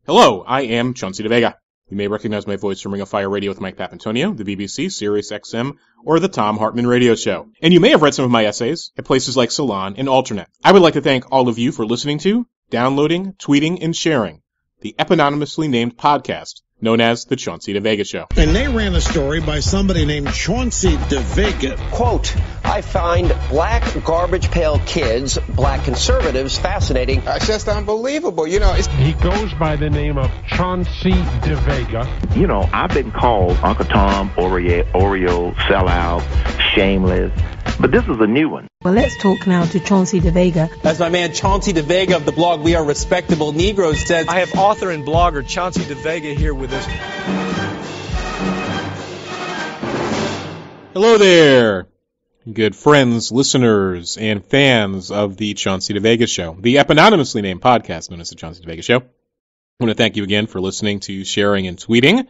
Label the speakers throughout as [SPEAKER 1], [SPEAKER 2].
[SPEAKER 1] Hello, I am Chauncey DeVega. You may recognize my voice from Ring of Fire Radio with Mike Papantonio, the BBC, Sirius XM, or the Tom Hartman Radio Show. And you may have read some of my essays at places like Salon and Alternate. I would like to thank all of you for listening to, downloading, tweeting, and sharing the eponymously named podcast known as The Chauncey DeVega Show.
[SPEAKER 2] And they ran a story by somebody named Chauncey DeVega.
[SPEAKER 3] Quote, I find black garbage pail kids, black conservatives, fascinating.
[SPEAKER 4] It's just unbelievable. You know,
[SPEAKER 5] he goes by the name of Chauncey DeVega.
[SPEAKER 6] You know, I've been called Uncle Tom, Oreo, sellout, shameless, but this is a new one.
[SPEAKER 7] Well, let's talk now to Chauncey DeVega.
[SPEAKER 8] As my man Chauncey DeVega of the blog We Are Respectable Negroes says,
[SPEAKER 9] I have author and blogger Chauncey DeVega here with us.
[SPEAKER 1] Hello there, good friends, listeners, and fans of the Chauncey DeVega Show, the eponymously named podcast known as the Chauncey DeVega Show. I want to thank you again for listening to, sharing, and tweeting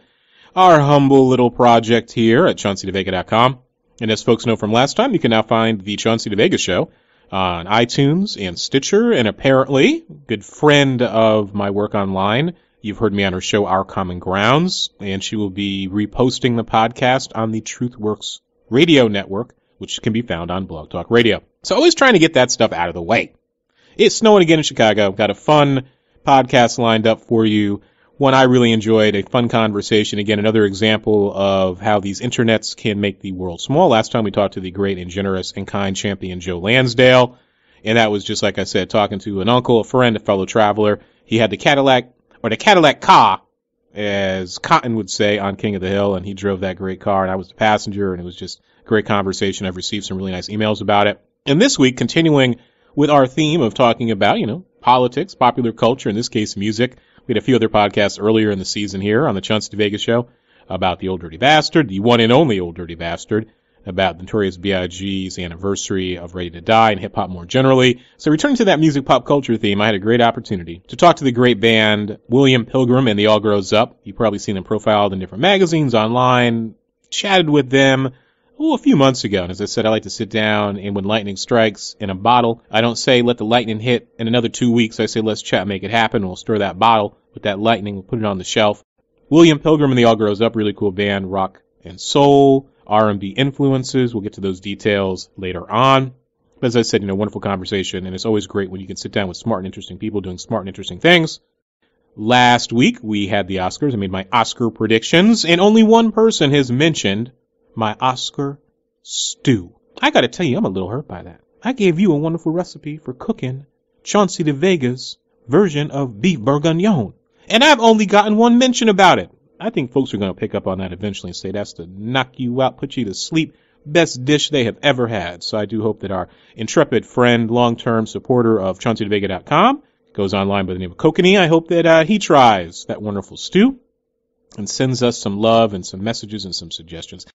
[SPEAKER 1] our humble little project here at ChaunceyDeVega.com. And as folks know from last time, you can now find the Chauncey DeVega Show on iTunes and Stitcher, and apparently, good friend of my work online, you've heard me on her show, Our Common Grounds, and she will be reposting the podcast on the TruthWorks radio network, which can be found on Blog Talk Radio. So always trying to get that stuff out of the way. It's snowing again in Chicago. Got a fun podcast lined up for you. One I really enjoyed, a fun conversation. Again, another example of how these internets can make the world small. Last time we talked to the great and generous and kind champion Joe Lansdale. And that was just, like I said, talking to an uncle, a friend, a fellow traveler. He had the Cadillac car, as Cotton would say on King of the Hill, and he drove that great car, and I was the passenger, and it was just a great conversation. I've received some really nice emails about it. And this week, continuing with our theme of talking about, politics, popular culture, in this case, music. We had a few other podcasts earlier in the season here on the Chauncey DeVega Show about the Old Dirty Bastard, the one and only Old Dirty Bastard, about Notorious B.I.G.'s anniversary of Ready to Die and hip-hop more generally. So returning to that music pop culture theme, I had a great opportunity to talk to the great band William Pilgrim and the All Grows Up. You've probably seen them profiled in different magazines, online, chatted with them a few months ago. And as I said, I like to sit down, and when lightning strikes in a bottle, I don't say let the lightning hit in another 2 weeks. I say let's chat, make it happen. We'll stir that bottle with that lightning. We'll put it on the shelf. William Pilgrim and the All Grows Up, really cool band, rock and soul, R&B influences. We'll get to those details later on. But as I said, wonderful conversation, and it's always great when you can sit down with smart and interesting people doing smart and interesting things. Last week, we had the Oscars. I made my Oscar predictions, and only one person has mentioned my Oscar stew. I gotta tell you, I'm a little hurt by that. I gave you a wonderful recipe for cooking Chauncey DeVega's version of beef bourguignon, and I've only gotten one mention about it. I think folks are going to pick up on that eventually and say that's to knock you out, put you to sleep, best dish they have ever had. So I do hope that our intrepid friend, long-term supporter of ChaunceyDeVega.com, goes online by the name of Kokanee. I hope that he tries that wonderful stew and sends us some love and some messages and some suggestions.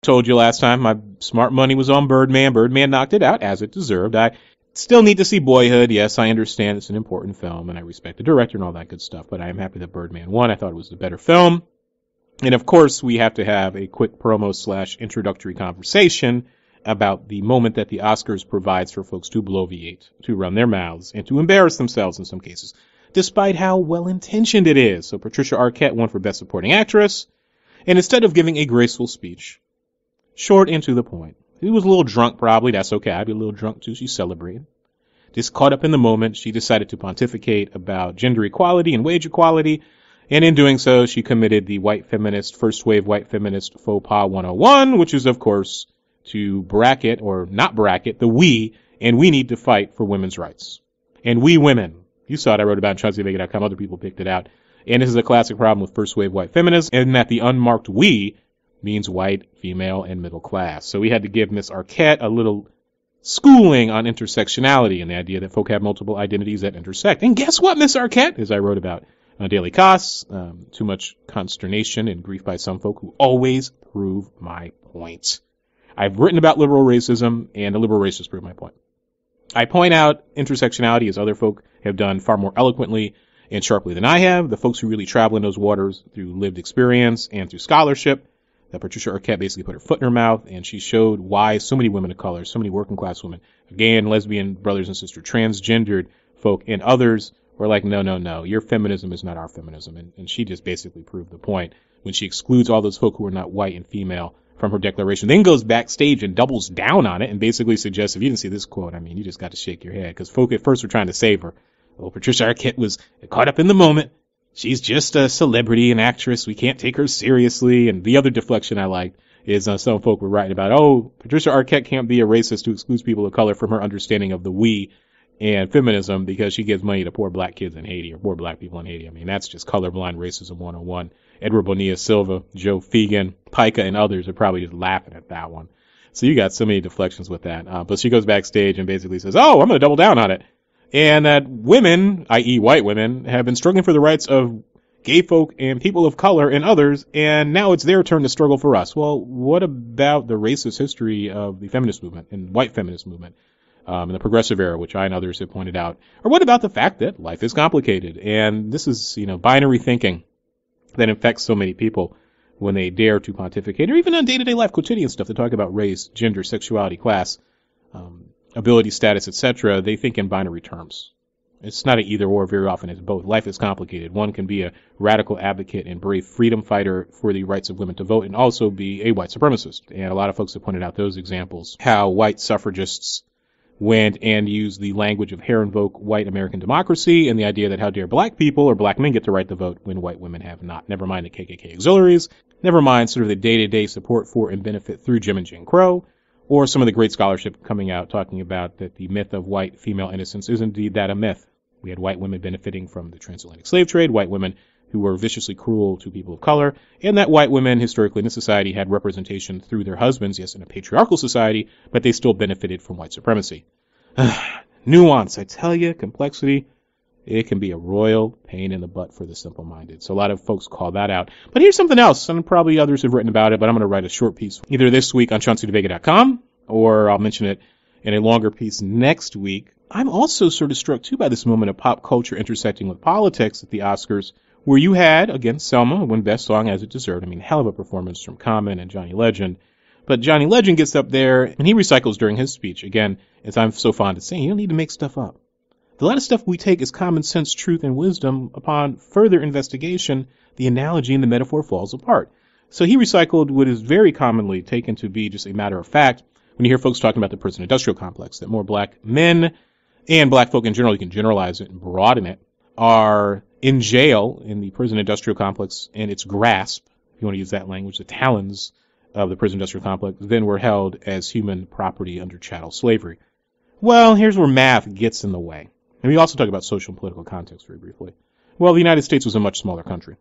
[SPEAKER 1] Told you last time my smart money was on Birdman. Birdman knocked it out as it deserved. I still need to see Boyhood. Yes, I understand it's an important film, and I respect the director and all that good stuff, but I am happy that Birdman won. I thought it was the better film. And of course, we have to have a quick promo/introductory conversation about the moment that the Oscars provides for folks to bloviate, to run their mouths, and to embarrass themselves in some cases, despite how well-intentioned it is. So Patricia Arquette won for Best Supporting Actress, and instead of giving a graceful speech, short and to the point. He was a little drunk, probably. That's okay. I'd be a little drunk, too. She celebrated. Just caught up in the moment, she decided to pontificate about gender equality and wage equality. And in doing so, she committed the first wave white feminist faux pas 101, which is, of course, to bracket or not bracket the we, and we need to fight for women's rights. And we women. You saw it. I wrote about it on ChaunceyDeVega.com. Other people picked it out. And this is a classic problem with first wave white feminism, in that the unmarked we means white, female, and middle class. So we had to give Miss Arquette a little schooling on intersectionality and the idea that folk have multiple identities that intersect. And guess what, Miss Arquette? As I wrote about on Daily Costs, too much consternation and grief by some folk who always prove my point. I've written about liberal racism, and the liberal racists prove my point. I point out intersectionality as other folk have done far more eloquently and sharply than I have. The folks who really travel in those waters through lived experience and through scholarship. That Patricia Arquette basically put her foot in her mouth, and she showed why so many women of color, so many working class women, gay and lesbian brothers and sisters, transgendered folk, and others We're like, no, your feminism is not our feminism. And she just basically proved the point when she excludes all those folk who are not white and female from her declaration, then goes backstage and doubles down on it and basically suggests, if you didn't see this quote, I mean, you just got to shake your head, because folk at first were trying to save her. Oh, Patricia Arquette was caught up in the moment. She's just a celebrity, an actress. We can't take her seriously. And the other deflection I liked is some folk were writing about, oh, Patricia Arquette can't be a racist who excludes people of color from her understanding of the we and feminism because she gives money to poor black kids in Haiti or poor black people in Haiti. I mean, that's just colorblind racism 101. Edward Bonilla Silva, Joe Fegan, Pica, and others are probably just laughing at that one. So you got so many deflections with that. But she goes backstage and basically says, oh, I'm going to double down on it. And that women, i.e. white women, have been struggling for the rights of gay folk and people of color and others, and now it's their turn to struggle for us. Well, what about the racist history of the feminist movement and white feminist movement? In the progressive era, which I and others have pointed out? Or what about the fact that life is complicated? And this is, binary thinking that infects so many people when they dare to pontificate, or even on day-to-day life, quotidian stuff, to talk about race, gender, sexuality, class, ability, status, etc. They think in binary terms. It's not an either or, very often it's both. Life is complicated. One can be a radical advocate and brave freedom fighter for the rights of women to vote and also be a white supremacist. And a lot of folks have pointed out those examples, how white suffragists went and used the language of hair invoke white American democracy and the idea that how dare black people or black men get the right to vote when white women have not. Never mind the KKK auxiliaries. Never mind sort of the day-to-day support for and benefit through Jim and Jane Crow, or some of the great scholarship coming out talking about that the myth of white female innocence is indeed that a myth. We had white women benefiting from the transatlantic slave trade, white women who were viciously cruel to people of color, and that white women historically in the society had representation through their husbands, yes, in a patriarchal society, but they still benefited from white supremacy. Nuance, I tell you, complexity, it can be a royal pain in the butt for the simple-minded. So a lot of folks call that out. But here's something else, and probably others have written about it, but I'm going to write a short piece either this week on ChaunceyDeVega.com, or I'll mention it in a longer piece next week. I'm also sort of struck, too, by this moment of pop culture intersecting with politics at the Oscars, where you had, again, Selma win Best Song as it deserved. I mean, hell of a performance from Common and Johnny Legend. But Johnny Legend gets up there, and he recycles during his speech. Again, as I'm so fond of saying, you don't need to make stuff up. A lot of stuff we take as common sense, truth, and wisdom. Upon further investigation, the analogy and the metaphor falls apart. So he recycled what is very commonly taken to be just a matter of fact when you hear folks talking about the prison-industrial complex, that more black men and black folk in general, you can generalize it and broaden it, are in jail in the prison-industrial complex and its grasp, if you want to use that language, the talons of the prison-industrial complex, then were held as human property under chattel slavery. Well, here's where math gets in the way. And we also talk about social and political context very briefly. Well, the United States was a much smaller country.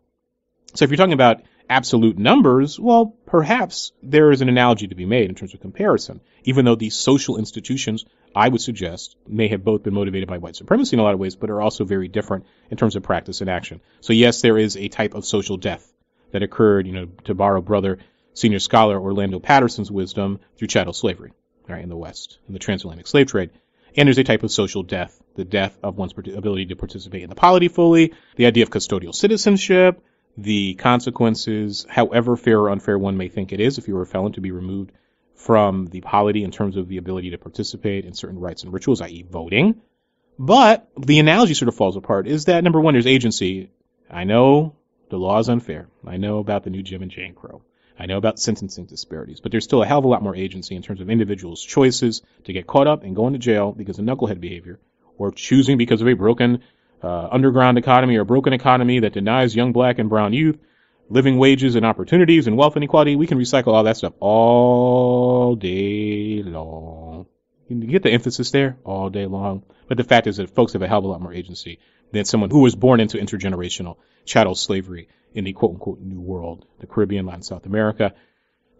[SPEAKER 1] So if you're talking about absolute numbers, well, perhaps there is an analogy to be made in terms of comparison, even though these social institutions, I would suggest, may have both been motivated by white supremacy in a lot of ways, but are also very different in terms of practice and action. So yes, there is a type of social death that occurred, to borrow brother senior scholar Orlando Patterson's wisdom, through chattel slavery, right, in the West, in the transatlantic slave trade. And there's a type of social death, the death of one's ability to participate in the polity fully, the idea of custodial citizenship, the consequences, however fair or unfair one may think it is, if you were a felon, to be removed from the polity in terms of the ability to participate in certain rites and rituals, i.e. voting. But the analogy sort of falls apart, is that, number one, there's agency. I know the law is unfair. I know about the new Jim and Jane Crow. I know about sentencing disparities, but there's still a hell of a lot more agency in terms of individuals' choices to get caught up and go into jail because of knucklehead behavior, or choosing because of a broken underground economy or broken economy that denies young black and brown youth living wages and opportunities and wealth inequality. We can recycle all that stuff all day long. You get the emphasis there? All day long. But the fact is that folks have a hell of a lot more agency than someone who was born into intergenerational chattel slavery in the quote-unquote New World, the Caribbean, Latin South America,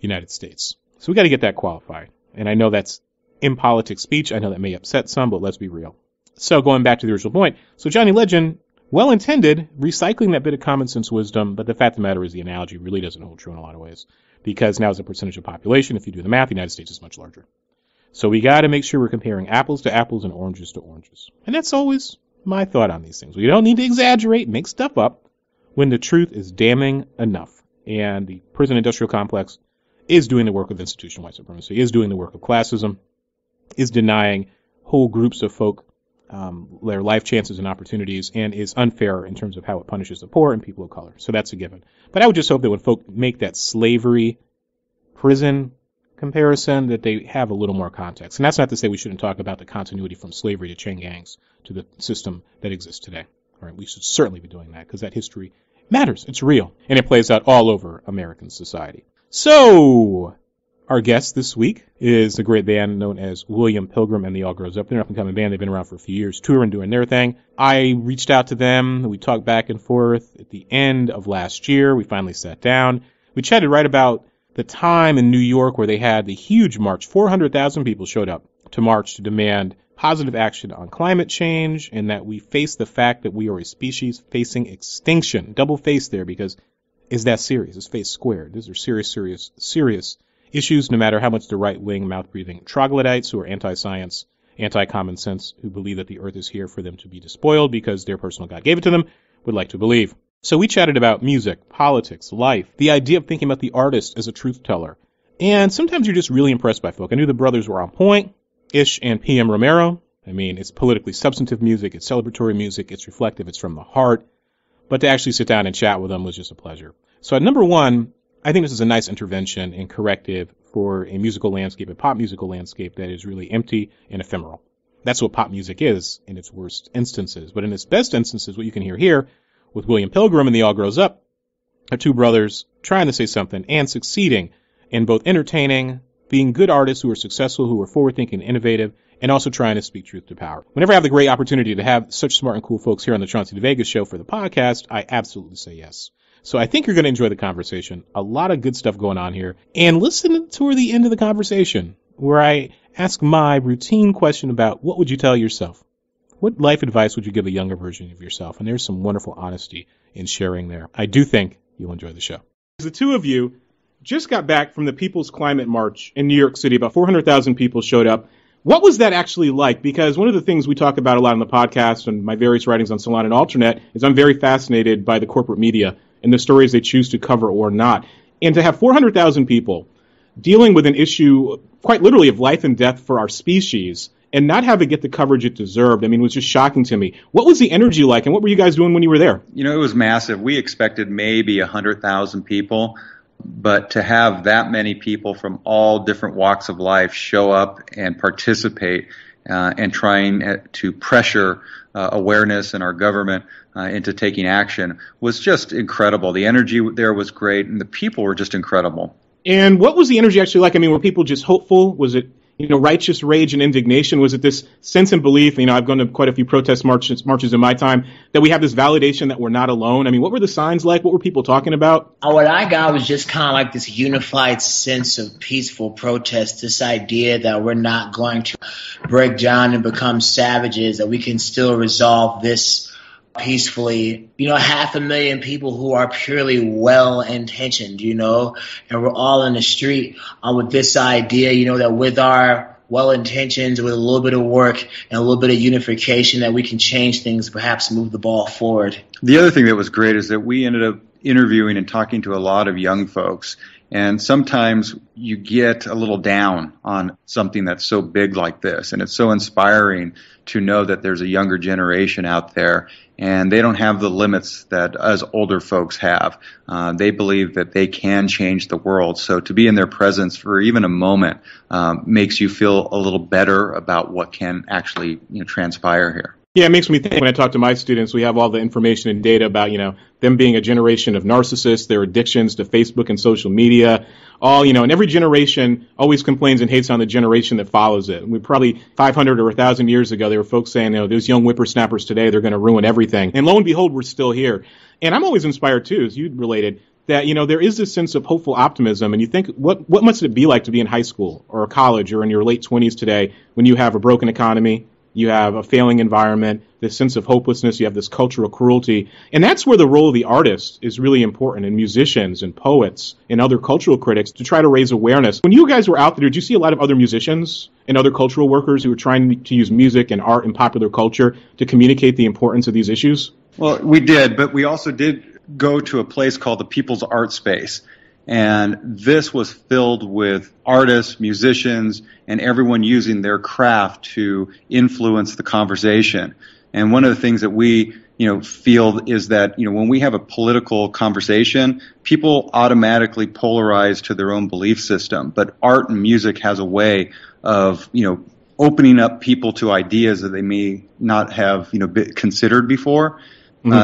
[SPEAKER 1] United States. So we got to get that qualified. And I know that's impolitic speech. I know that may upset some, but let's be real. So going back to the original point, so Johnny Legend, well-intended, recycling that bit of common sense wisdom, but the fact of the matter is the analogy really doesn't hold true in a lot of ways. Because now as a percentage of population, if you do the math, the United States is much larger. So we got to make sure we're comparing apples to apples and oranges to oranges. And that's always my thought on these things. We don't need to exaggerate, make stuff up, when the truth is damning enough. And the prison industrial complex is doing the work of institutional white supremacy, is doing the work of classism, is denying whole groups of folk their life chances and opportunities, and is unfair in terms of how it punishes the poor and people of color. So that's a given. But I would just hope that when folk make that slavery prison comparison, that they have a little more context. And that's not to say we shouldn't talk about the continuity from slavery to chain gangs to the system that exists today. All right, we should certainly be doing that because that history matters. It's real. And it plays out all over American society. So, our guest this week is a great band known as William Pilgrim and the All Grows Up. They're an up-and-coming band. They've been around for a few years, touring, doing their thing. I reached out to them. We talked back and forth. At the end of last year, we finally sat down. We chatted right about the time in New York where they had the huge march. 400,000 people showed up to march to demand positive action on climate change, and that we face the fact that we are a species facing extinction. Double face there, because is that serious? Is face squared? These are serious issues, no matter how much the right-wing, mouth-breathing troglodytes who are anti-science, anti-common sense, who believe that the earth is here for them to be despoiled because their personal God gave it to them, would like to believe. So we chatted about music, politics, life, the idea of thinking about the artist as a truth teller. And sometimes you're just really impressed by folk. I knew the brothers were on point, Ish and PM Romero. I mean, it's politically substantive music, it's celebratory music, it's reflective, it's from the heart. But to actually sit down and chat with them was just a pleasure. So at number one, I think this is a nice intervention and corrective for a musical landscape, a pop musical landscape that is really empty and ephemeral. That's what pop music is in its worst instances. But in its best instances, what you can hear here with William Pilgrim and the All Grows Up are two brothers trying to say something and succeeding in both entertaining, being good artists who are successful, who are forward-thinking and innovative, and also trying to speak truth to power. Whenever I have the great opportunity to have such smart and cool folks here on the Chauncey DeVega Show for the podcast, I absolutely say yes. So I think you're going to enjoy the conversation. A lot of good stuff going on here. And listen toward the end of the conversation, where I ask my routine question about what would you tell yourself? What life advice would you give a younger version of yourself? And there's some wonderful honesty in sharing there. I do think you'll enjoy the show. The two of you just got back from the People's Climate March in New York City. About 400,000 people showed up. What was that actually like? Because one of the things we talk about a lot on the podcast and my various writings on Salon and Alternate is I'm very fascinated by the corporate media and the stories they choose to cover or not. And to have 400,000 people dealing with an issue quite literally of life and death for our species and not have it get the coverage it deserved, I mean, was just shocking to me. What was the energy like, and what were you guys doing when you were there?
[SPEAKER 10] You know, it was massive. We expected maybe 100,000 people, but to have that many people from all different walks of life show up and participate and trying to pressure awareness in our government into taking action was just incredible. The energy there was great, and the people were just incredible. And what was the energy actually like? I mean, were people just hopeful? Was it, righteous rage and indignation? Was it this sense and belief? I've gone to quite a few protest marches in my time, that we have this validation that we're not alone. I mean, what were the signs like? What were people talking about?
[SPEAKER 11] What I got was just kind of like this unified sense of peaceful protest, this idea that we're not going to break down and become savages, that we can still resolve this peacefully. 500,000 people who are purely well-intentioned, and we're all in the street with this idea, that with our well-intentions, with a little bit of work and a little bit of unification, that we can change things, perhaps move the ball forward. The other thing that was great is that we ended up interviewing and talking to a lot of young folks. And sometimes you get a little down on something that's so big like this. And it's so inspiring to know that there's a younger generation out there, and they don't have the limits that us older folks have. They believe that they can change the world. So to be in their presence for even a moment makes you feel a little better about what can actually transpire here. Yeah, it makes me think when I talk to my students, we have all the information and data about, them being a generation of narcissists, their addictions to Facebook and social media, and every generation always complains and hates on the generation that follows it. We probably 500 or 1,000 years ago, there were folks saying, those young whippersnappers today, they're going to ruin everything. And lo and behold, we're still here. And I'm always inspired too, as you related, that, there is this sense of hopeful optimism. And you think, what must it be like to be in high school or college or in your late 20s today when you have a broken economy? You have a failing environment, this sense of hopelessness, you have this cultural cruelty. And that's where the role of the artist is really important, and musicians and poets and other cultural critics to try to raise awareness. When you guys were out there, did you see a lot of other musicians and other cultural workers who were trying to use music and art and popular culture to communicate the importance of these issues? Well, we did, but we also did go to a place called the People's Art Space.
[SPEAKER 10] And this was filled with artists, musicians, and everyone using their craft to influence the conversation. And one of the things that we, feel is that, when we have a political conversation, people automatically polarize to their own belief system. But art and music has a way of, opening up people to ideas that they may not have, been considered before.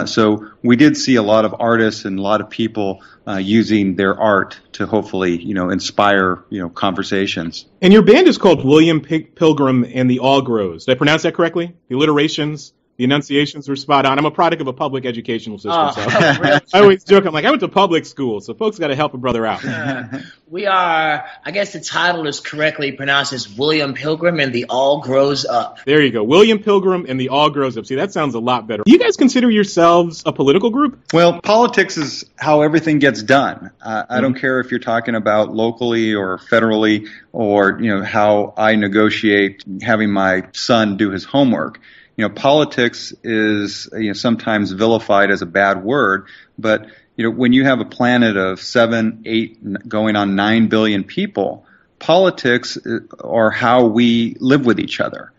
[SPEAKER 10] So we did see a lot of artists and a lot of people using their art to hopefully, inspire, conversations.
[SPEAKER 1] And your band is called William Pilgrim and the All Grows. Did I pronounce that correctly? The alliterations, the enunciations were spot on. I'm a product of a public educational system. So I always joke, I'm like, I went to public school, so folks got to help a brother out.
[SPEAKER 11] We are, I guess the title is correctly pronounced as William Pilgrim and the All Grows Up.
[SPEAKER 1] There you go. William Pilgrim and the All Grows Up. See, that sounds a lot better. Do you guys consider yourselves a political group?
[SPEAKER 10] Well, politics is how everything gets done. I don't care if you're talking about locally or federally or, how I negotiate having my son do his homework. Politics is, sometimes vilified as a bad word, but, when you have a planet of 7, 8, going on 9 billion people, politics are how we live with each other.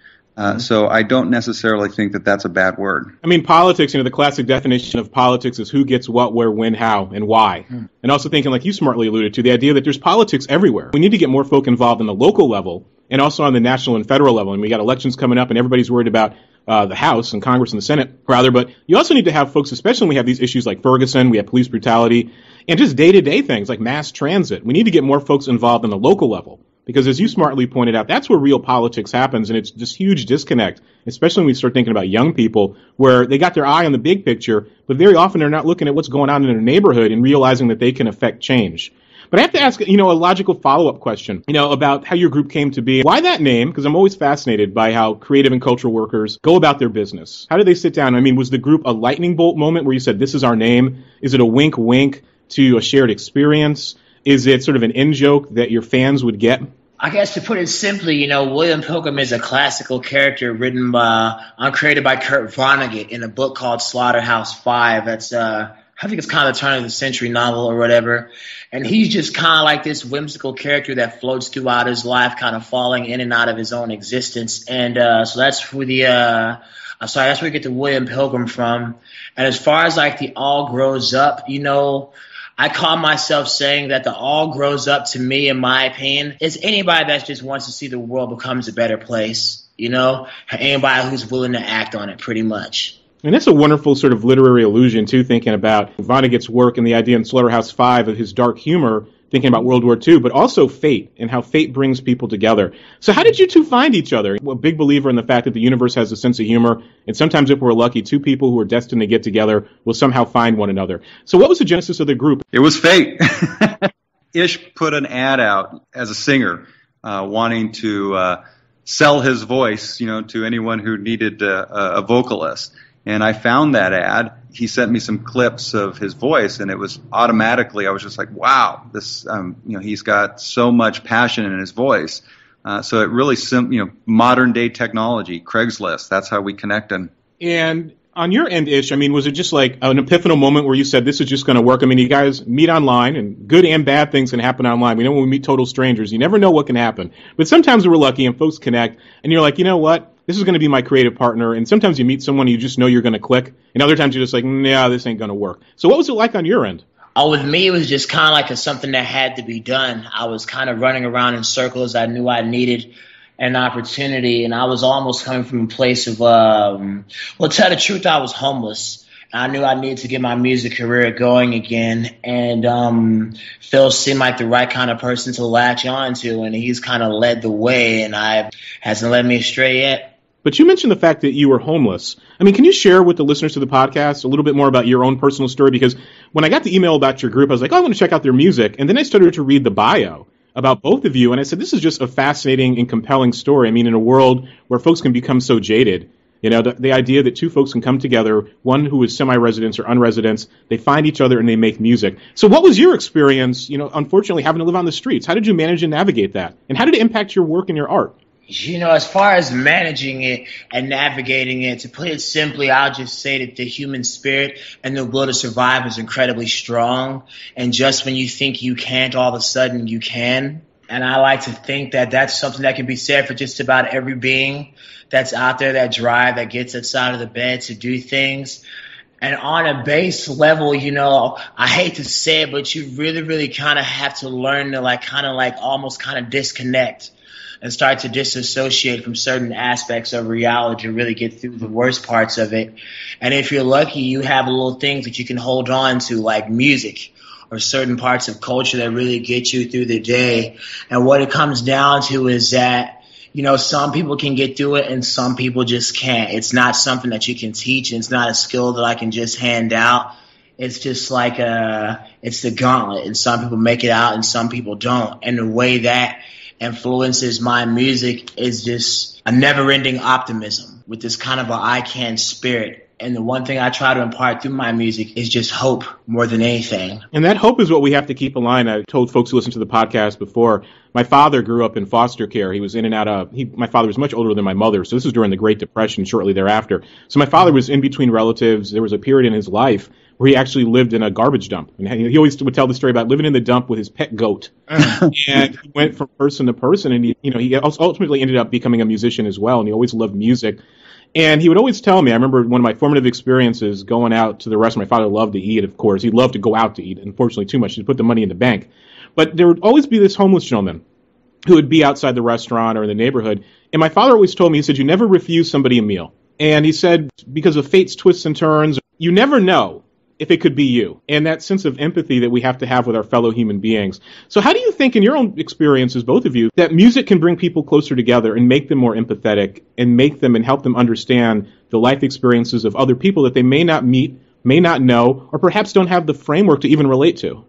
[SPEAKER 10] So I don't necessarily think that that's a bad word.
[SPEAKER 1] I mean, politics, the classic definition of politics is who gets what, where, when, how, and why. And also thinking, like you smartly alluded to, the idea that there's politics everywhere. We need to get more folk involved in the local level and also on the national and federal level. And we got elections coming up and everybody's worried about the House and Congress and the Senate, rather. But you also need to have folks, especially when we have these issues like Ferguson, we have police brutality, and just day-to-day things like mass transit. We need to get more folks involved in the local level. Because as you smartly pointed out, that's where real politics happens, and it's this huge disconnect, especially when we start thinking about young people, where they got their eye on the big picture, but very often they're not looking at what's going on in their neighborhood and realizing that they can affect change. But I have to ask, a logical follow-up question, about how your group came to be. Why that name? Because I'm always fascinated by how creative and cultural workers go about their business. How did they sit down? I mean, was the group a lightning bolt moment where you said, this is our name? Is it a wink-wink to a shared experience? Is it sort of an in-joke that your fans would get?
[SPEAKER 11] I guess to put it simply, William Pilgrim is a classical character created by Kurt Vonnegut in a book called Slaughterhouse-Five. That's I think it's kind of a turn of the century novel or whatever. And he's just kind of like this whimsical character that floats throughout his life, kind of falling in and out of his own existence. And so that's where that's where we get the William Pilgrim from. And as far as like the All Grows Up, I call myself saying that the all grows up to me, in my opinion, is anybody that just wants to see the world becomes a better place, anybody who's willing to act on it pretty much.
[SPEAKER 1] And that's a wonderful sort of literary allusion, too, thinking about Vonnegut's work and the idea in Slaughterhouse-Five of his dark humor, thinking about World War II, but also fate and how fate brings people together. So how did you two find each other? I'm a big believer in the fact that the universe has a sense of humor, and sometimes if we're lucky, two people who are destined to get together will somehow find one another. So what was the genesis of the group?
[SPEAKER 10] It was fate. Ish put an ad out as a singer, wanting to sell his voice, to anyone who needed a vocalist. And I found that ad. He sent me some clips of his voice, and it was automatically, I was just like, wow, this, he's got so much passion in his voice. So it really, modern day technology, Craigslist, that's how we connected.
[SPEAKER 1] And on your end, Ish, was it just like an epiphanal moment where you said this is just going to work? You guys meet online, and good and bad things can happen online. We know when we meet total strangers, you never know what can happen. But sometimes we're lucky and folks connect, and you're like, you know what? This is going to be my creative partner. And sometimes you meet someone you just know you're going to click. And other times you're just like, nah, this ain't going to work. So what was it like on your end?
[SPEAKER 11] Oh, with me, it was just kind of like something that had to be done. I was kind of running around in circles. I knew I needed an opportunity. And I was almost coming from a place of, to tell the truth, I was homeless. I knew I needed to get my music career going again. And Phil seemed like the right kind of person to latch on to. And he's kind of led the way. And hasn't led me astray yet.
[SPEAKER 1] But you mentioned the fact that you were homeless. Can you share with the listeners to the podcast a little bit more about your own personal story? Because when I got the email about your group, I was like, I want to check out their music. And then I started to read the bio about both of you. And I said, this is just a fascinating and compelling story. In a world where folks can become so jaded, the idea that two folks can come together, one who is semi-residents or unresidents, they find each other and they make music. So what was your experience, unfortunately having to live on the streets? How did you manage to navigate that? And how did it impact your work and your art?
[SPEAKER 11] As far as managing it and navigating it, to put it simply, I'll just say that the human spirit and the will to survive is incredibly strong. And just when you think you can't, all of a sudden you can. And I like to think that that's something that can be said for just about every being that's out there, that drive, that gets us out of the bed to do things. And on a base level, I hate to say it, but you really, really kind of have to learn to almost disconnect and start to disassociate from certain aspects of reality to really get through the worst parts of it. And if you're lucky, you have little things that you can hold on to, like music or certain parts of culture that really get you through the day. And what it comes down to is that, some people can get through it and some people just can't. It's not something that you can teach, and it's not a skill that I can just hand out. It's just like it's the gauntlet, and some people make it out and some people don't. And the way that influences my music is just a never-ending optimism with this kind of an I can spirit. And the one thing I try to impart through my music is just hope more than anything.
[SPEAKER 1] And that hope is what we have to keep alive. I told folks who listened to the podcast before, my father grew up in foster care. He was in and out of, my father was much older than my mother, so this was during the Great Depression, shortly thereafter. So my father was in between relatives. There was a period in his life where he actually lived in a garbage dump. And he always would tell the story about living in the dump with his pet goat. And he went from person to person, and he ultimately ended up becoming a musician as well, and he always loved music. And he would always tell me, I remember one of my formative experiences going out to the restaurant. My father loved to eat, of course. He loved to go out to eat, unfortunately too much. He'd put the money in the bank. But there would always be this homeless gentleman who would be outside the restaurant or in the neighborhood. And my father always told me, he said, you never refuse somebody a meal. And he said, because of fate's twists and turns, you never know if it could be you, and that sense of empathy that we have to have with our fellow human beings. So how do you think, in your own experiences, both of you, that music can bring people closer together and make them more empathetic and make them and help them understand the life experiences of other people that they may not meet, may not know, or perhaps don't have the framework to even relate to?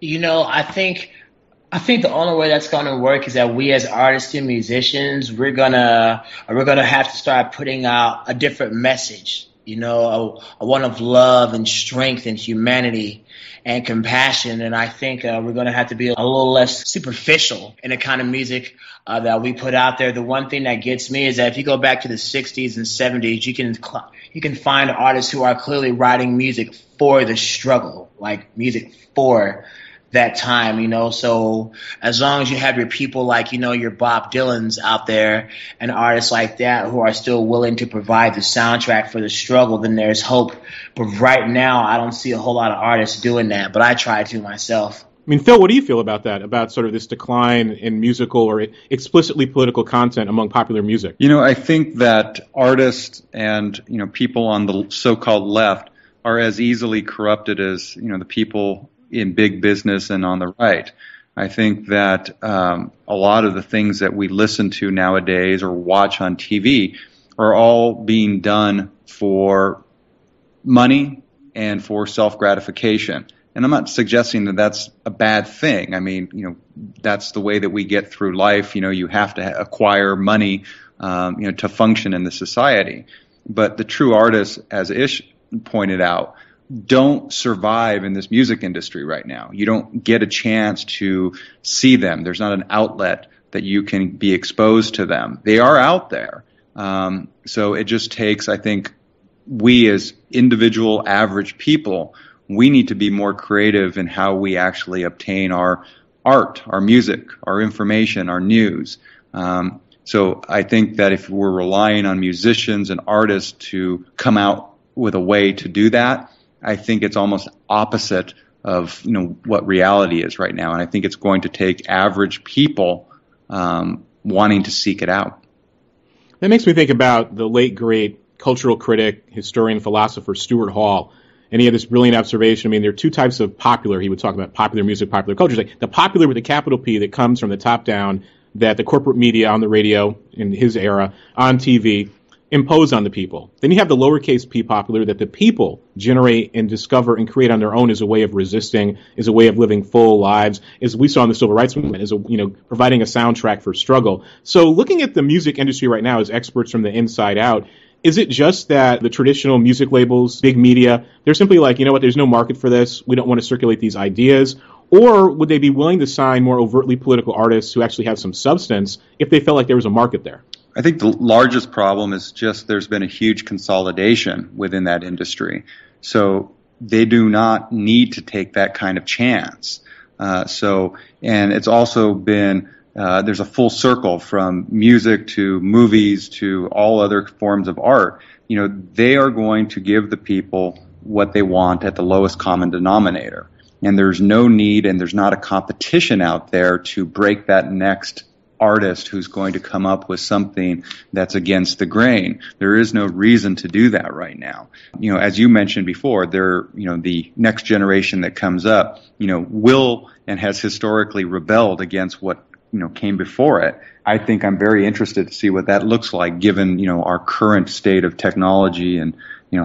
[SPEAKER 11] I think the only way that's going to work is that we as artists and musicians, we're gonna have to start putting out a different message. A one of love and strength and humanity and compassion. And I think we're going to have to be a little less superficial in the kind of music that we put out there. The one thing that gets me is that if you go back to the 60s and 70s, you can find artists who are clearly writing music for the struggle, like music for that time, so as long as you have your people like, your Bob Dylans out there and artists like that who are still willing to provide the soundtrack for the struggle, then there's hope. But right now, I don't see a whole lot of artists doing that, but I try to myself.
[SPEAKER 1] I mean, Phil, what do you feel about that, about sort of this decline in musical or explicitly political content among popular music?
[SPEAKER 10] I think that artists and, people on the so-called left are as easily corrupted as, the people in big business and on the right. I think that a lot of the things that we listen to nowadays or watch on TV are all being done for money and for self-gratification. And I'm not suggesting that that's a bad thing. I mean, that's the way that we get through life. You have to acquire money, to function in the society. But the true artists, as Ish pointed out, don't survive in this music industry right now. You don't get a chance to see them. There's not an outlet that you can be exposed to them. They are out there. So it just takes, I think, we as individual average people, we need to be more creative in how we actually obtain our art, our music, our information, our news. So I think that if we're relying on musicians and artists to come out with a way to do that, I think it's almost opposite of what reality is right now, and I think it's going to take average people wanting to seek it out.
[SPEAKER 1] That makes me think about the late great cultural critic, historian, philosopher Stuart Hall, and he had this brilliant observation. I mean, there are two types of popular. He would talk about popular music, popular culture. Like the popular with a capital P that comes from the top down, that the corporate media on the radio in his era, on TV, impose on the people. Then you have the lowercase p popular that the people generate and discover and create on their own as a way of resisting, as a way of living full lives, as we saw in the civil rights movement, as providing a soundtrack for struggle. So looking at the music industry right now as experts from the inside out, is it just that the traditional music labels, big media, they're simply like, there's no market for this, we don't want to circulate these ideas? Or would they be willing to sign more overtly political artists who actually have some substance if they felt like there was a market there?
[SPEAKER 10] I think the largest problem is just there's been a huge consolidation within that industry. So they do not need to take that kind of chance. And it's also been, there's a full circle from music to movies to all other forms of art. They are going to give the people what they want at the lowest common denominator. And there's no need and there's not a competition out there to break that next artist who's going to come up with something that's against the grain. There is no reason to do that right now. As you mentioned before, the next generation that comes up, will and has historically rebelled against what, came before it. I think I'm very interested to see what that looks like given, our current state of technology and,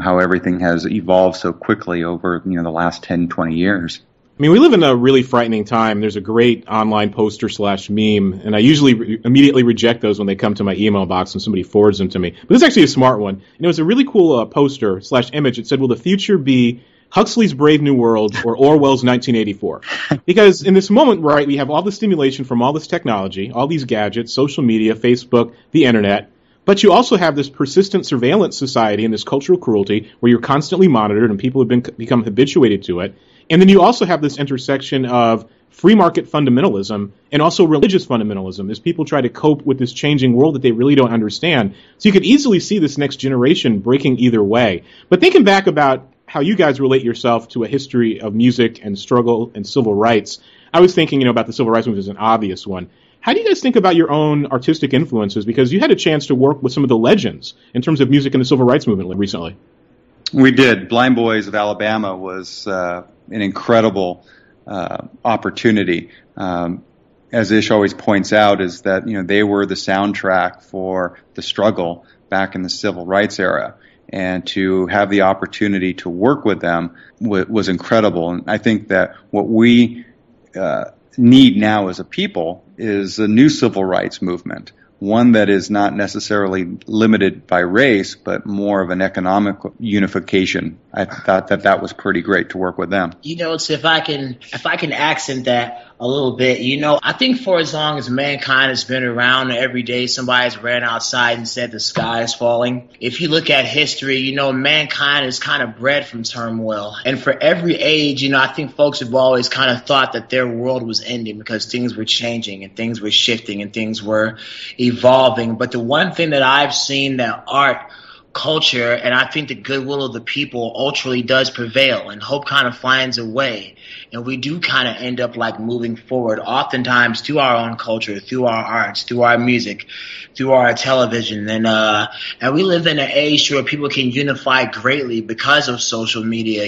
[SPEAKER 10] how everything has evolved so quickly over, the last 10, 20 years.
[SPEAKER 1] I mean, we live in a really frightening time. There's a great online poster / meme, and I usually immediately reject those when they come to my email box and somebody forwards them to me. But this is actually a smart one. And it was a really cool poster / image. It said, will the future be Huxley's Brave New World or Orwell's 1984? Because in this moment, right, we have all the stimulation from all this technology, all these gadgets, social media, Facebook, the internet. But you also have this persistent surveillance society and this cultural cruelty where you're constantly monitored and people have become habituated to it. And then you also have this intersection of free market fundamentalism and also religious fundamentalism as people try to cope with this changing world that they really don't understand. So you could easily see this next generation breaking either way. But thinking back about how you guys relate yourself to a history of music and struggle and civil rights, I was thinking, about the civil rights movement as an obvious one. How do you guys think about your own artistic influences? Because you had a chance to work with some of the legends in terms of music and the civil rights movement recently.
[SPEAKER 10] We did. Blind Boys of Alabama was an incredible opportunity. As Ish always points out, is that they were the soundtrack for the struggle back in the civil rights era, and to have the opportunity to work with them was incredible. And I think that what we need now as a people is a new civil rights movement. One that is not necessarily limited by race, but more of an economic unification. I thought that was pretty great to work with them.
[SPEAKER 11] So if I can accent that a little bit, I think for as long as mankind has been around, every day somebody's ran outside and said the sky is falling. If you look at history, mankind is kind of bred from turmoil. And for every age, I think folks have always kind of thought that their world was ending because things were changing and things were shifting and things were evolving. But the one thing that I've seen that art, culture, and I think the goodwill of the people ultimately does prevail, and hope kind of finds a way. And we do kind of end up like moving forward, oftentimes through our own culture, through our arts, through our music, through our television. And we live in an age where people can unify greatly because of social media.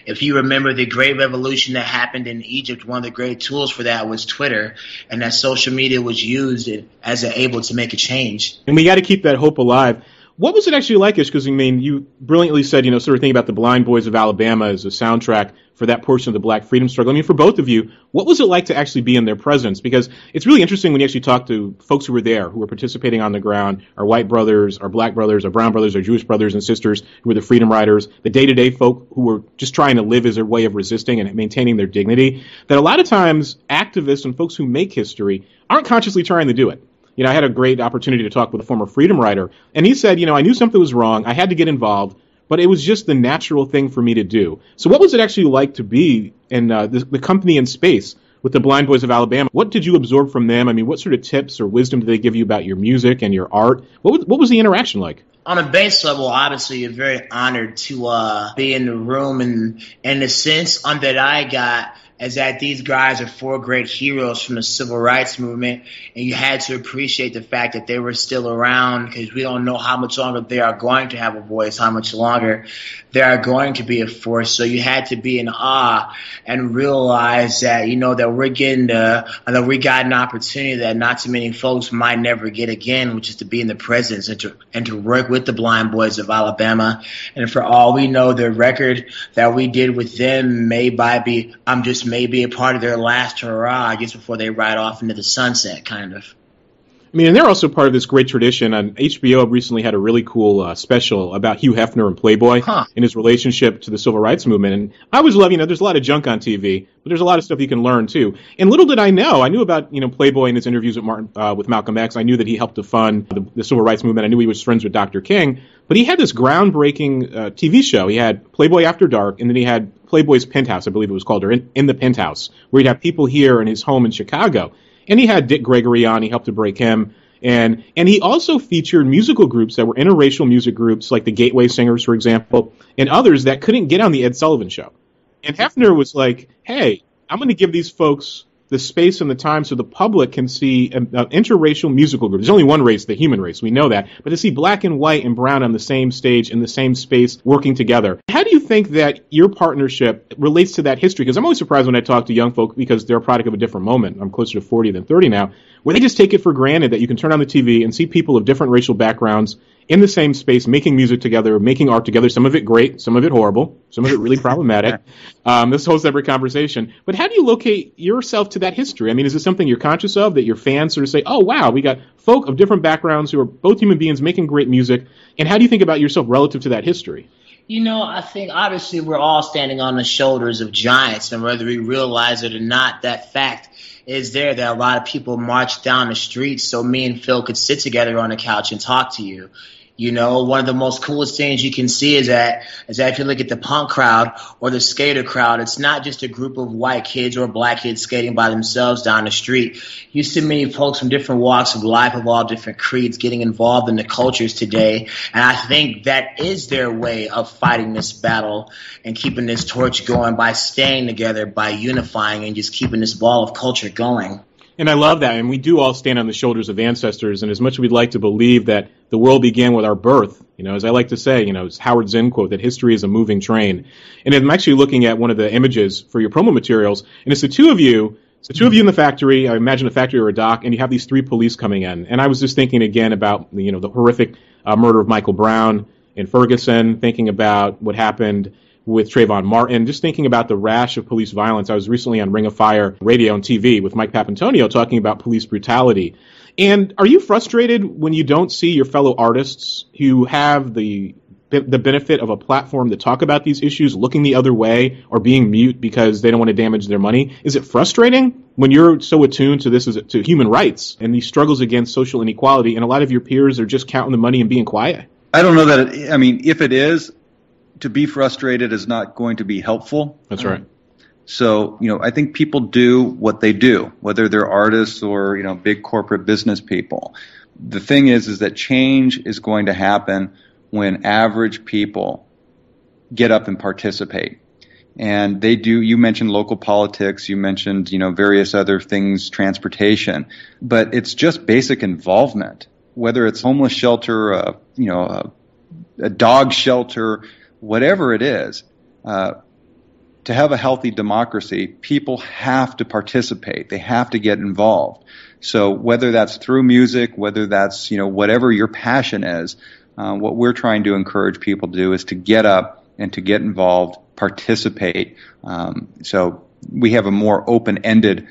[SPEAKER 11] If you remember the great revolution that happened in Egypt, one of the great tools for that was Twitter, and that social media was used as able to make a change.
[SPEAKER 1] And we got to keep that hope alive. What was it actually like, Ish? Because, you brilliantly said, sort of thinking about the Blind Boys of Alabama as a soundtrack for that portion of the Black freedom struggle. For both of you, what was it like to actually be in their presence? Because it's really interesting when you actually talk to folks who were there, who were participating on the ground, our white brothers, our black brothers, our brown brothers, our Jewish brothers and sisters who were the freedom riders, the day-to-day folk who were just trying to live as their way of resisting and maintaining their dignity, that a lot of times activists and folks who make history aren't consciously trying to do it. I had a great opportunity to talk with a former freedom rider, and he said, I knew something was wrong. I had to get involved, but it was just the natural thing for me to do. So what was it actually like to be in the company in space with the Blind Boys of Alabama? What did you absorb from them? What sort of tips or wisdom did they give you about your music and your art? What was the interaction like?
[SPEAKER 11] On a base level, obviously, you're very honored to be in the room, and the sense that I got is that these guys are four great heroes from the civil rights movement, and you had to appreciate the fact that they were still around, because we don't know how much longer they are going to have a voice, how much longer they are going to be a force. So you had to be in awe and realize that, that we got an opportunity that not too many folks might never get again, which is to be in the presence and to work with the Blind Boys of Alabama. And for all we know, the record that we did with them may be a part of their last hurrah, I guess, before they ride off into the sunset, kind of.
[SPEAKER 1] I mean, and they're also part of this great tradition. On HBO recently had a really cool special about Hugh Hefner and Playboy and his relationship to the civil rights movement. And I always love, there's a lot of junk on TV, but there's a lot of stuff you can learn too. And little did I knew about, Playboy and his interviews with Malcolm X. I knew that he helped to fund the civil rights movement. I knew he was friends with Dr. King. But he had this groundbreaking TV show. He had Playboy After Dark, and then he had Playboy's Penthouse, I believe it was called, or in the Penthouse, where he'd have people here in his home in Chicago. And he had Dick Gregory on. He helped to break him. And he also featured musical groups that were interracial music groups, like the Gateway Singers, for example, and others that couldn't get on the Ed Sullivan Show. And Hefner was like, hey, I'm going to give these folks the space and the time so the public can see an interracial musical group. There's only one race, the human race. We know that. But to see black and white and brown on the same stage in the same space working together. How do you think that your partnership relates to that history? Because I'm always surprised when I talk to young folk because they're a product of a different moment. I'm closer to 40 than 30 now, where they just take it for granted that you can turn on the TV and see people of different racial backgrounds in the same space, making music together, making art together, some of it great, some of it horrible, some of it really problematic. This whole separate conversation. But how do you locate yourself to that history? I mean, is it something you're conscious of, that your fans sort of say, oh, wow, we got folk of different backgrounds who are both human beings making great music, and how do you think about yourself relative to that history?
[SPEAKER 11] I think obviously we're all standing on the shoulders of giants, and whether we realize it or not, that fact is there that a lot of people march down the streets so me and Phil could sit together on the couch and talk to you. One of the most coolest things you can see is that if you look at the punk crowd or the skater crowd, it's not just a group of white kids or black kids skating by themselves down the street. You see many folks from different walks of life, of all different creeds, getting involved in the cultures today. And I think that is their way of fighting this battle and keeping this torch going, by staying together, by unifying, and just keeping this ball of culture going.
[SPEAKER 1] And I love that. And we do all stand on the shoulders of ancestors. And as much as we'd like to believe that the world began with our birth, as I like to say, it's Howard Zinn quote, that history is a moving train. And I'm actually looking at one of the images for your promo materials, and it's the two of you. It's the two of you in the factory. I imagine a factory or a dock, and you have these three police coming in. And I was just thinking again about, the horrific murder of Michael Brown in Ferguson, thinking about what happened with Trayvon Martin, just thinking about the rash of police violence. I was recently on Ring of Fire radio and TV with Mike Papantonio talking about police brutality. And are you frustrated when you don't see your fellow artists who have the benefit of a platform to talk about these issues looking the other way or being mute because they don't want to damage their money? Is it frustrating when you're so attuned to this, to human rights and these struggles against social inequality, and a lot of your peers are just counting the money and being quiet?
[SPEAKER 10] I don't know that if it is, to be frustrated is not going to be helpful.
[SPEAKER 1] That's right.
[SPEAKER 10] So, I think people do what they do, whether they're artists or, big corporate business people. The thing is that change is going to happen when average people get up and participate. And they do. You mentioned local politics, you mentioned, various other things, transportation, but it's just basic involvement, whether it's homeless shelter, a dog shelter, whatever it is. To have a healthy democracy, people have to participate. They have to get involved. So whether that's through music, whether that's, whatever your passion is, what we're trying to encourage people to do is to get up and to get involved, participate. So we have a more open-ended,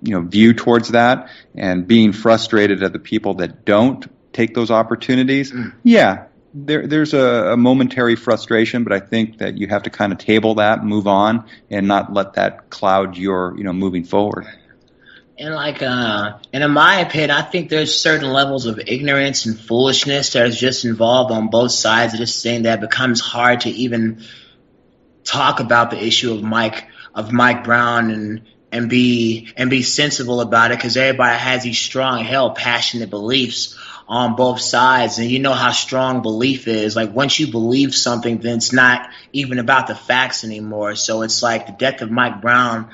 [SPEAKER 10] view towards that, and being frustrated at the people that don't take those opportunities. Yeah. There's a momentary frustration, but I think that you have to kind of table that, move on, and not let that cloud your, moving forward.
[SPEAKER 11] And and in my opinion, I think there's certain levels of ignorance and foolishness that is just involved on both sides of this thing that becomes hard to even talk about the issue of Mike Brown and be sensible about it, because everybody has these strong, held, passionate beliefs on both sides. And you know how strong belief is. Like, once you believe something, then it's not even about the facts anymore. So it's like the death of Mike Brown.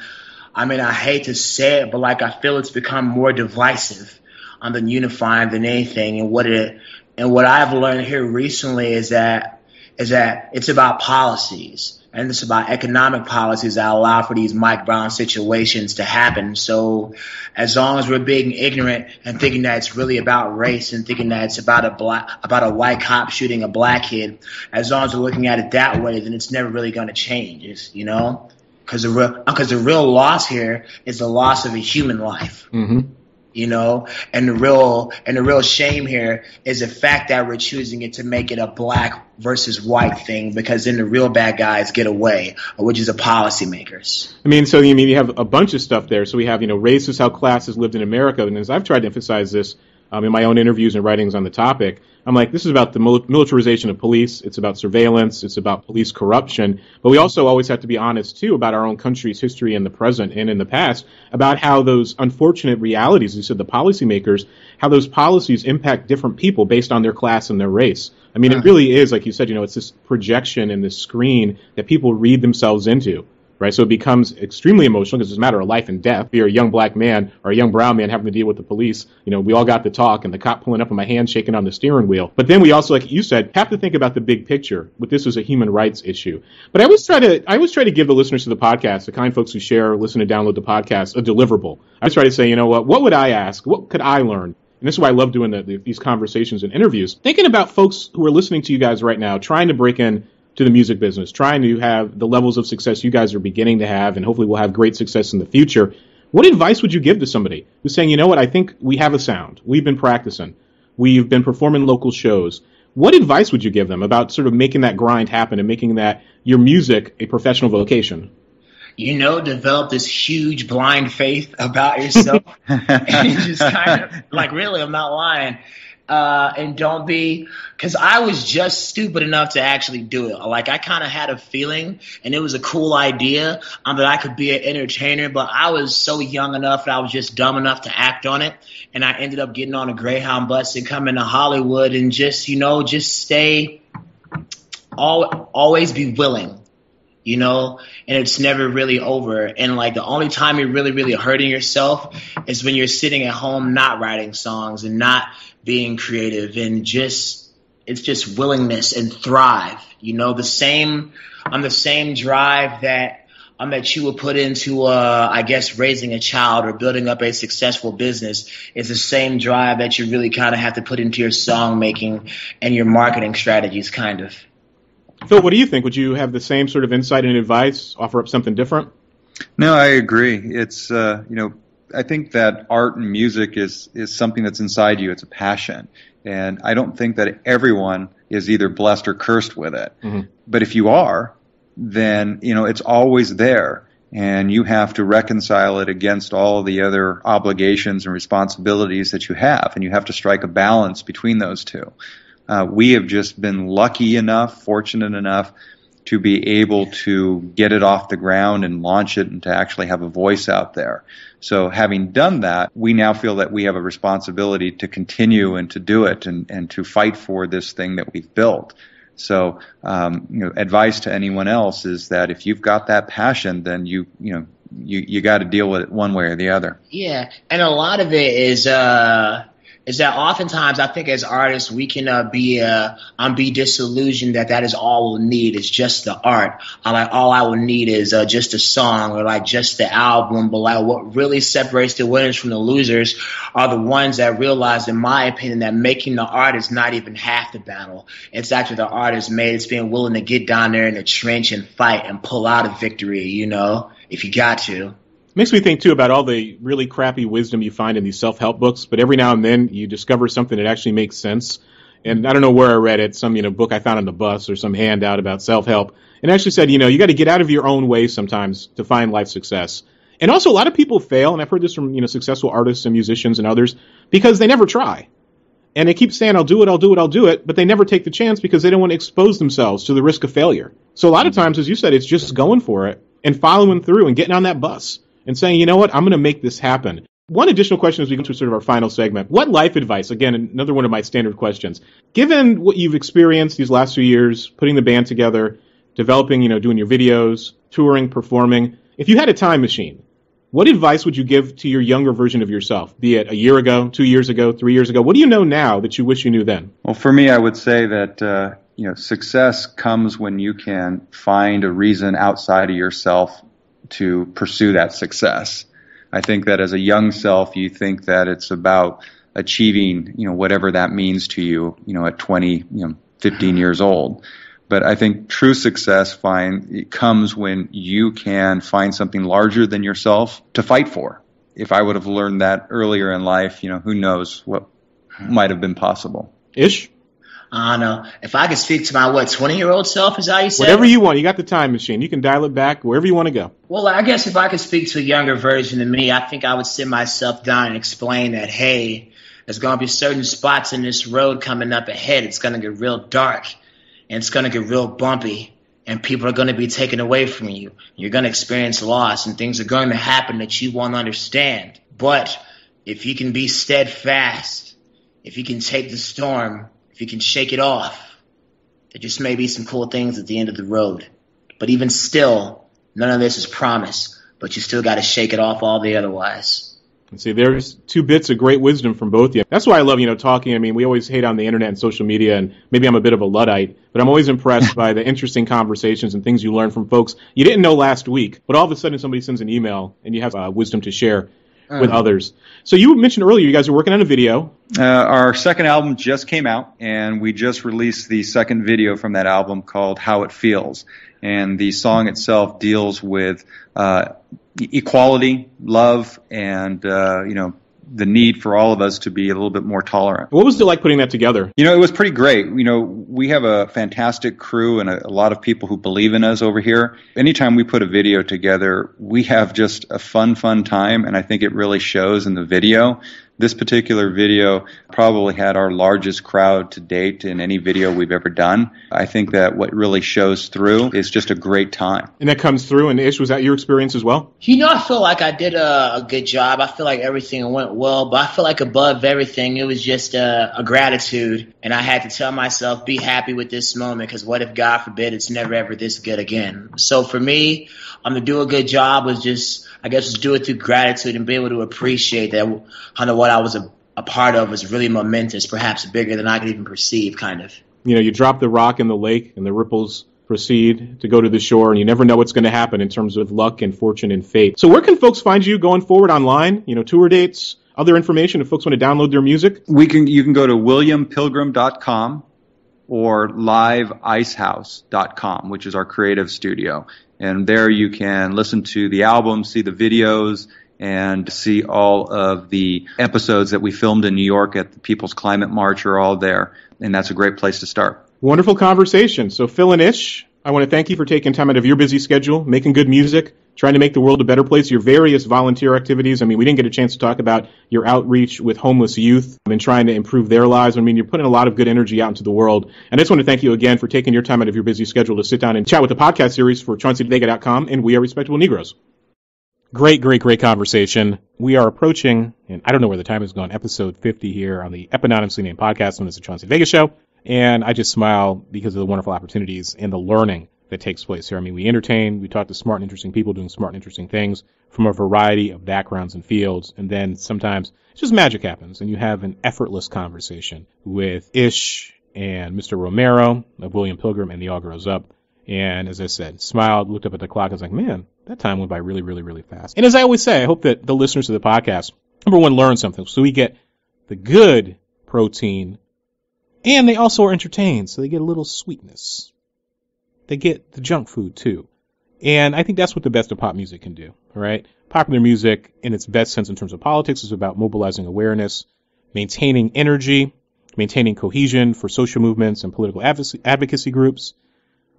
[SPEAKER 11] I hate to say it, but I feel it's become more divisive than unifying than anything. And what I've learned here recently is that it's about policies. And it's about economic policies that allow for these Mike Brown situations to happen. So as long as we're being ignorant and thinking that it's really about race and thinking that it's about a white cop shooting a black kid, as long as we're looking at it that way, then it's never really going to change, Because the real loss here is the loss of a human life.
[SPEAKER 1] Mm-hmm.
[SPEAKER 11] you know, and the real shame here is the fact that we're choosing it to make it a black versus white thing, because then the real bad guys get away, which is the policymakers.
[SPEAKER 1] I mean, so you have a bunch of stuff there. So we have, race is how class has lived in America. And as I've tried to emphasize this in my own interviews and writings on the topic, I'm like, this is about the militarization of police. It's about surveillance. It's about police corruption. But we also always have to be honest, too, about our own country's history in the present and in the past, about how those unfortunate realities, as you said, the policymakers, how those policies impact different people based on their class and their race. I mean, it really is, like you said, it's this projection and this screen that people read themselves into, right? So it becomes extremely emotional because it's a matter of life and death. If you're a young black man or a young brown man having to deal with the police, we all got the talk and the cop pulling up on my hand, shaking on the steering wheel. But then we also, like you said, have to think about the big picture. But this is a human rights issue. But I always try to give the listeners to the podcast, the kind folks who share, listen, and download the podcast, a deliverable. I try to say, what would I ask? What could I learn? And this is why I love doing these conversations and interviews. Thinking about folks who are listening to you guys right now, trying to break in to the music business, trying to have the levels of success you guys are beginning to have, and hopefully we'll have great success in the future. What advice would you give to somebody who's saying, I think we have a sound. We've been practicing. We've been performing local shows. What advice would you give them about sort of making that grind happen and making that your music a professional vocation?
[SPEAKER 11] Develop this huge blind faith about yourself and just kind of like, really, I'm not lying. And don't be, because I was just stupid enough to actually do it. Like, I kind of had a feeling, and it was a cool idea that I could be an entertainer, but I was so young enough that I was just dumb enough to act on it. And I ended up getting on a Greyhound bus and coming to Hollywood and just stay, always be willing. And it's never really over. And like, the only time you're really, really hurting yourself is when you're sitting at home not writing songs and not being creative, and it's just willingness and thrive. The same drive that you would put into, raising a child or building up a successful business is the same drive that you really kind of have to put into your song making and your marketing strategies, kind of.
[SPEAKER 1] Phil, what do you think? Would you have the same sort of insight and advice, offer up something different?
[SPEAKER 10] No, I agree. It's, I think that art and music is something that's inside you. It's a passion. And I don't think that everyone is either blessed or cursed with it. Mm-hmm. But if you are, then, it's always there. And you have to reconcile it against all of the other obligations and responsibilities that you have. And you have to strike a balance between those two. We have just been lucky enough, fortunate enough to be able to get it off the ground and launch it and to actually have a voice out there. So having done that, we now feel that we have a responsibility to continue and to do it and to fight for this thing that we've built. So, advice to anyone else is that if you've got that passion, then you got to deal with it one way or the other.
[SPEAKER 11] Yeah, and a lot of it is that oftentimes I think as artists we can be disillusioned that is all we'll need is just the art. All I will need is just a song or like just the album. But like what really separates the winners from the losers are the ones that realize, in my opinion, that making the art is not even half the battle. It's after the art is made. It's being willing to get down there in the trench and fight and pull out a victory, if you got to.
[SPEAKER 1] Makes me think, too, about all the really crappy wisdom you find in these self-help books, but every now and then you discover something that actually makes sense. And I don't know where I read it, some book I found on the bus or some handout about self-help, and it actually said, you got to get out of your own way sometimes to find life success. And also, a lot of people fail, and I've heard this from successful artists and musicians and others, because they never try. And they keep saying, I'll do it, but they never take the chance because they don't want to expose themselves to the risk of failure. So a lot of times, as you said, it's just going for it and following through and getting on that bus and saying, you know what, I'm going to make this happen. One additional question as we go to sort of our final segment. What life advice, again, another one of my standard questions, given what you've experienced these last few years, putting the band together, developing, doing your videos, touring, performing, if you had a time machine, what advice would you give to your younger version of yourself, be it a year ago, 2 years ago, 3 years ago? What do you know now that you wish you knew then?
[SPEAKER 10] Well, for me, I would say that, success comes when you can find a reason outside of yourself to pursue that success. I think that as a young self, you think that it's about achieving, whatever that means to you, at 20, 15 years old. But I think true success comes when you can find something larger than yourself to fight for. if I would have learned that earlier in life, who knows what might have been possible.
[SPEAKER 1] Ish?
[SPEAKER 11] I don't know. If I could speak to my, 20-year-old self, is that how you said?
[SPEAKER 1] Whatever you want. You got the time machine. You can dial it back wherever you want to go.
[SPEAKER 11] Well, I guess if I could speak to a younger version of me, I think I would sit myself down and explain that, hey, there's going to be certain spots in this road coming up ahead. It's going to get real dark, and it's going to get real bumpy, and people are going to be taken away from you. You're going to experience loss, and things are going to happen that you won't understand. But if you can be steadfast, if you can take the storm, if you can shake it off, there just may be some cool things at the end of the road. But even still, none of this is promise, but you still got to shake it off all the otherwise.
[SPEAKER 1] And see, there's 2 bits of great wisdom from both of you. That's why I love, talking. I mean, we always hate on the internet and social media, and maybe I'm a bit of a Luddite, but I'm always impressed by the interesting conversations and things you learn from folks you didn't know last week, but all of a sudden somebody sends an email and you have wisdom to share with others. So you mentioned earlier you guys are working on a video.
[SPEAKER 10] Our second album just came out, and we just released the second video from that album called How It Feels. And the song itself deals with equality, love, and the need for all of us to be a little bit more tolerant.
[SPEAKER 1] What was it like putting that together?
[SPEAKER 10] It was pretty great. We have a fantastic crew and a lot of people who believe in us over here. Anytime we put a video together, we have just a fun time, and I think it really shows in the video. This particular video probably had our largest crowd to date in any video we've ever done. I think that what really shows through is just a great time.
[SPEAKER 1] And that comes through, and Ish, was that your experience as well?
[SPEAKER 11] I feel like I did a good job. I feel like everything went well, but I feel like above everything, it was just a gratitude. And I had to tell myself, be happy with this moment, because what if, God forbid, it's never ever this good again? So for me, to do a good job was just do it through gratitude and be able to appreciate that what I was a part of was really momentous, perhaps bigger than I could even perceive, kind of.
[SPEAKER 1] You drop the rock in the lake and the ripples proceed to go to the shore, and you never know what's going to happen in terms of luck and fortune and fate. So where can folks find you going forward online? Tour dates, other information if folks want to download their music?
[SPEAKER 10] You can go to williampilgrim.com or liveicehouse.com, which is our creative studio. And there you can listen to the album, see the videos, and see all of the episodes that we filmed in New York at the People's Climate March are all there. And that's a great place to start.
[SPEAKER 1] Wonderful conversation. So Phil and Ish, I want to thank you for taking time out of your busy schedule, making good music, trying to make the world a better place, your various volunteer activities. I mean, we didn't get a chance to talk about your outreach with homeless youth and trying to improve their lives. I mean, you're putting a lot of good energy out into the world. And I just want to thank you again for taking your time out of your busy schedule to sit down and chat with the podcast series for ChaunceyDeVega.com and We Are Respectable Negroes. Great conversation. We are approaching, and I don't know where the time has gone, episode 50 here on the eponymously named podcast known as the Chauncey DeVega Show. And I just smile because of the wonderful opportunities and the learning that takes place here. I mean, we entertain, we talk to smart and interesting people doing smart and interesting things from a variety of backgrounds and fields, and then sometimes it's just magic happens, and you have an effortless conversation with Ish and Mr. Romero of William Pilgrim and The All Grows Up. And as I said, smiled, looked up at the clock, and was like, man, that time went by really, really, really fast. And as I always say, I hope that the listeners of the podcast, number one, learn something. So we get the good protein, and they also are entertained, so they get a little sweetness. They get the junk food, too. And I think that's what the best of pop music can do, all right? Popular music, in its best sense in terms of politics, is about mobilizing awareness, maintaining energy, maintaining cohesion for social movements and political advocacy groups,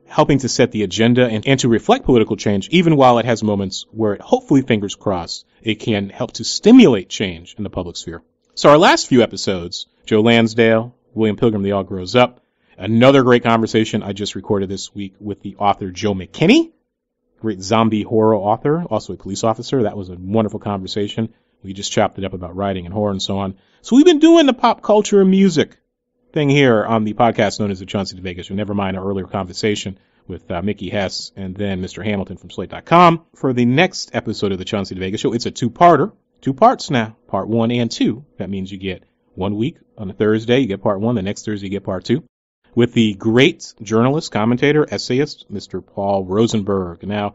[SPEAKER 1] helping to set the agenda and to reflect political change, even while it has moments where it, hopefully, fingers crossed, it can help to stimulate change in the public sphere. So our last few episodes, Joe Lansdale, William Pilgrim, The All Grows Up, another great conversation I just recorded this week with the author Joe McKinney, great zombie horror author, also a police officer. That was a wonderful conversation. We just chopped it up about writing and horror and so on. So we've been doing the pop culture and music thing here on the podcast known as the Chauncey DeVega Show. Never mind our earlier conversation with Mickey Hess and then Mr. Hamilton from Slate.com. For the next episode of the Chauncey DeVega Show, it's a two-parter. 2 parts now, part 1 and 2. That means you get 1 week on a Thursday, you get part 1. The next Thursday, you get part 2. With the great journalist, commentator, essayist, Mr. Paul Rosenberg. Now,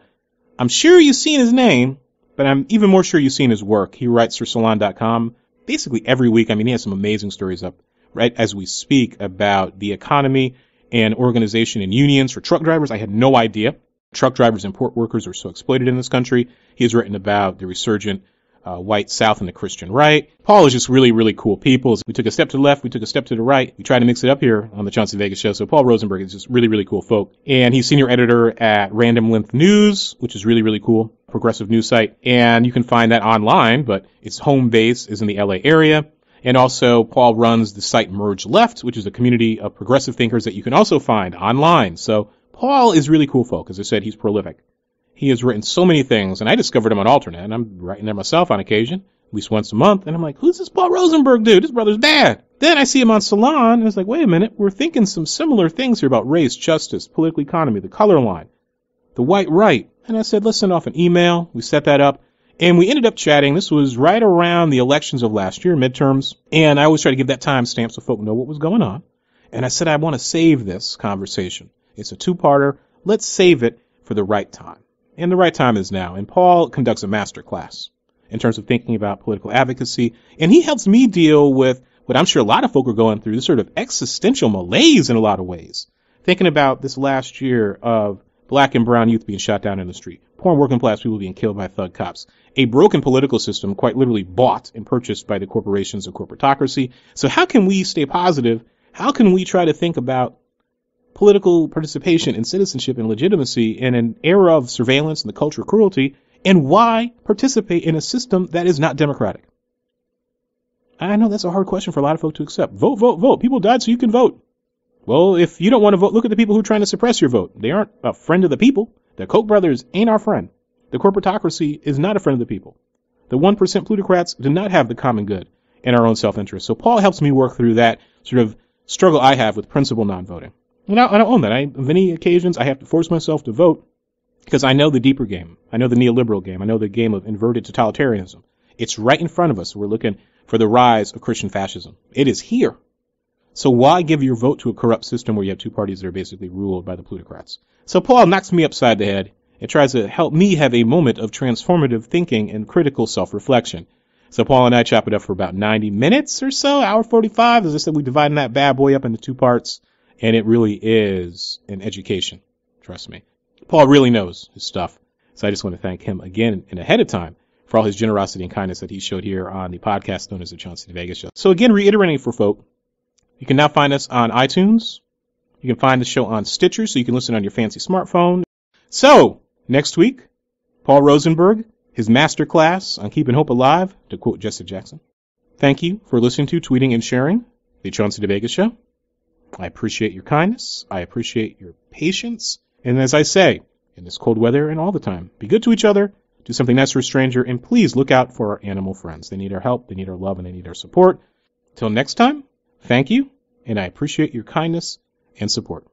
[SPEAKER 1] I'm sure you've seen his name, but I'm even more sure you've seen his work. He writes for Salon.com basically every week. I mean, he has some amazing stories up right as we speak about the economy and organization and unions for truck drivers. I had no idea truck drivers and port workers are so exploited in this country. He has written about the resurgent white South and the Christian right. Paul is just really, really cool people. We took a step to the left, we took a step to the right. We tried to mix it up here on the Chauncey DeVega Show. So Paul Rosenberg is just really, really cool folk. And he's senior editor at Random Length News, which is really, really cool, progressive news site. And you can find that online, but its home base is in the LA area. And also, Paul runs the site Merge Left, which is a community of progressive thinkers that you can also find online. So Paul is really cool folk. As I said, he's prolific. He has written so many things, and I discovered him on Alternate, and I'm writing there myself on occasion, at least once a month, and I'm like, who's this Paul Rosenberg dude? This brother's bad. Then I see him on Salon, and it's like, wait a minute, we're thinking some similar things here about race, justice, political economy, the color line, the white right. And I said, let's send off an email. We set that up, and we ended up chatting. This was right around the elections of last year, midterms, and I always try to give that timestamp so folk know what was going on. And I said, I want to save this conversation. It's a two-parter. Let's save it for the right time. And the right time is now. And Paul conducts a master class in terms of thinking about political advocacy. And he helps me deal with what I'm sure a lot of folk are going through, this sort of existential malaise in a lot of ways. Thinking about this last year of black and brown youth being shot down in the street, poor and working class people being killed by thug cops, a broken political system quite literally bought and purchased by the corporations of corporatocracy. So how can we stay positive? How can we try to think about political participation and citizenship and legitimacy in an era of surveillance and the culture of cruelty, and why participate in a system that is not democratic? I know that's a hard question for a lot of folk to accept. Vote, vote, vote. People died so you can vote. Well, if you don't want to vote, look at the people who are trying to suppress your vote. They aren't a friend of the people. The Koch brothers ain't our friend. The corporatocracy is not a friend of the people. The 1% plutocrats do not have the common good and our own self-interest. So Paul helps me work through that sort of struggle I have with principle non-voting. And I don't own that. On many occasions, I have to force myself to vote because I know the deeper game. I know the neoliberal game. I know the game of inverted totalitarianism. It's right in front of us. We're looking for the rise of Christian fascism. It is here. So why give your vote to a corrupt system where you have two parties that are basically ruled by the plutocrats? So Paul knocks me upside the head and tries to help me have a moment of transformative thinking and critical self-reflection. So Paul and I chop it up for about 90 minutes or so, hour 45. As I said, we divide that bad boy up into two parts. And it really is an education. Trust me. Paul really knows his stuff. So I just want to thank him again and ahead of time for all his generosity and kindness that he showed here on the podcast known as the Chauncey DeVega Show. So again, reiterating for folk, you can now find us on iTunes. You can find the show on Stitcher, so you can listen on your fancy smartphone. So, next week, Paul Rosenberg, his master class on keeping hope alive, to quote Jesse Jackson. Thank you for listening to, tweeting, and sharing the Chauncey DeVega Show. I appreciate your kindness. I appreciate your patience. And as I say, in this cold weather and all the time, be good to each other, do something nice for a stranger, and please look out for our animal friends. They need our help, they need our love, and they need our support. Till next time, thank you, and I appreciate your kindness and support.